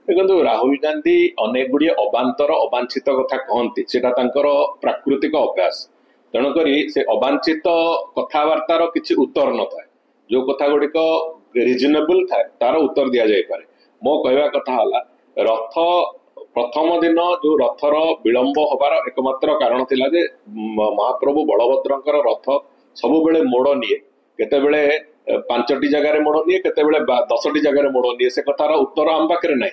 देखो राहुल गांधी अनेक गुड़िए अबांतर अबांछित कथा कहती सेटा प्राकृतिक अभ्यास तेणुक से अबांछित कथबार्तार किसी उत्तर न था जो कथा गुड़िक रिजनेबल था तार उत्तर दि जाए मो कहवा कथा रथ प्रथम दिन जो रथर विलंब हबार एकमात्र कारण थिला जे महाप्रभु बलभद्रंकर रथ सबु बेले मोड़ निये केतेबेले 5टी जगह मोड़ निये केतेबेले 10टी जगह मोड़ निये से कथार उत्तर आम पाखे ना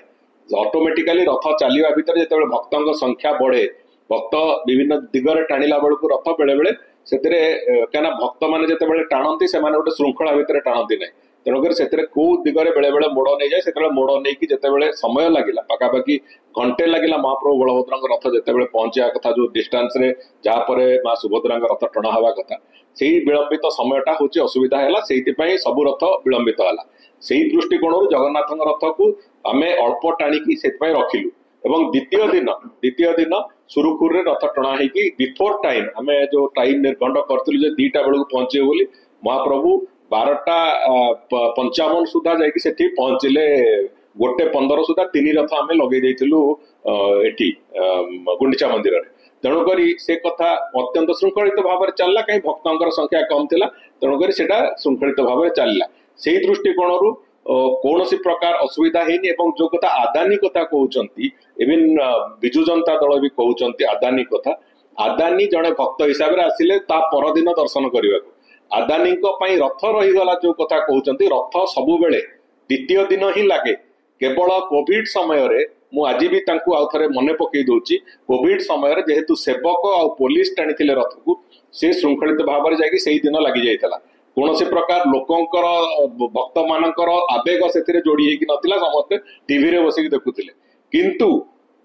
ऑटोमेटिकली रथ चलवा भितर जो भक्तों संख्या बढ़े भक्त विभिन्न दिगरे टाणिला बेलू रथ बेले बेले से क्या भक्त मैंने जिते टाणती से गोटे श्रृंखला भितर टाणती ना तेणुक से कौ दिगरे बेले बेले मोड़ नहीं जाए से मोड़ नहीं कि जिते समय लगे पखापाखि घंटे लगे महाप्रभु बलभद्र रथ जिते पहुंचा कथा जो डिस्टेंस रे जहाँपर माँ सुभद्रा रथ टणा हवा कथा से विलंबित समयटा हूँ असुविधा है से सबू रथ विलंबित है से दृष्टिकोण जगन्नाथ रथ को आम अल्प टाणिकी से रखिलु एवं द्वितीय दिन सुरुखुर रथ टणा होगी बिफोर टाइम आम जो टाइम निर्घंट करूँ 2टा बेलू पहुंचे बोली महाप्रभु 12:55 सुधा जाकि पहुंचले 1:15 सुधा 3 रथ आम लगे एटी गुंडीचा मंदिर तेणुक से कथा अत्यंत श्रृंखलित भाव चलला कहीं भक्तों संख्या कम थी तेणुक श्रृंखलित भाव चलला से दृष्टिकोण कौन सी प्रकार असुविधा है जो कथा आदानी कथा कहते इवन विजु जनता दल भी कहते आदानी कथा आदानी जड़े भक्त हिसाब से आसिले ता परदिन दर्शन करने आदानी रथ रहीगला जो कथा कहते रथ सबु बेले द्वितीय दिन ही लगे केवल कोविड समय मु आज भी आउ थे मन पकई दूची कोविड समय जेहेतु सेवक आ पुलिस टाणी रथ को से श्रृंखलित भाव में जाकि दिन लगी जाता कौन से प्रकार लोकंकर भक्त मानकर आवेग से जोड़ी होती समस्ते टीवी रे बसिक देखुले किंतु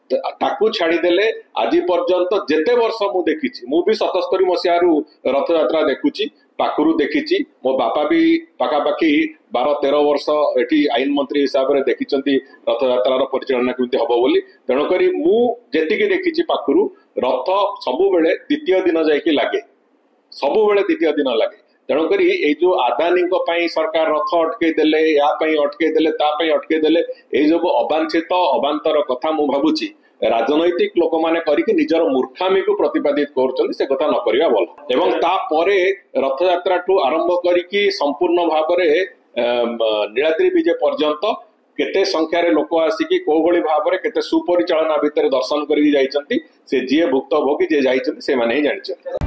ताकू छाड़ीदेले आज पर्यंत जेते वर्ष मु देखी मु भी 77 मसीहारू रथ यात्रा देखुची पाखु देखी मो बापा भी पखापाखि 12-13 वर्ष एटी आईन मंत्री हिसाब से देखी रथ यात्रार परिचालना केमती हम बोली तेणुक मुझे देखी पाखु रथ सबु बेले द्वितीय दिन जाकि लगे सबु बेले द्वितीय दिन लगे तेणुक जो आदानी सरकार रथ अटकई देले अटकई देले अटकई देले जो अबांछित अबांतर कथा मु भावुची राजनैतिक लोक मैंने करके निजर मूर्खामी को प्रतिपादित कर कथा न करवा भल एवं तापर रथ यात्रा ठू आरंभ करी संपूर्ण भाव नीलाद्री विजय पर्यंत केते संख्यार लोक आसिकी कौ भली भाव केते सुपरिचालना भितर दर्शन करी से जी भुक्तभोगी जी जाइछन्ति से माने ही जानिछन्ति।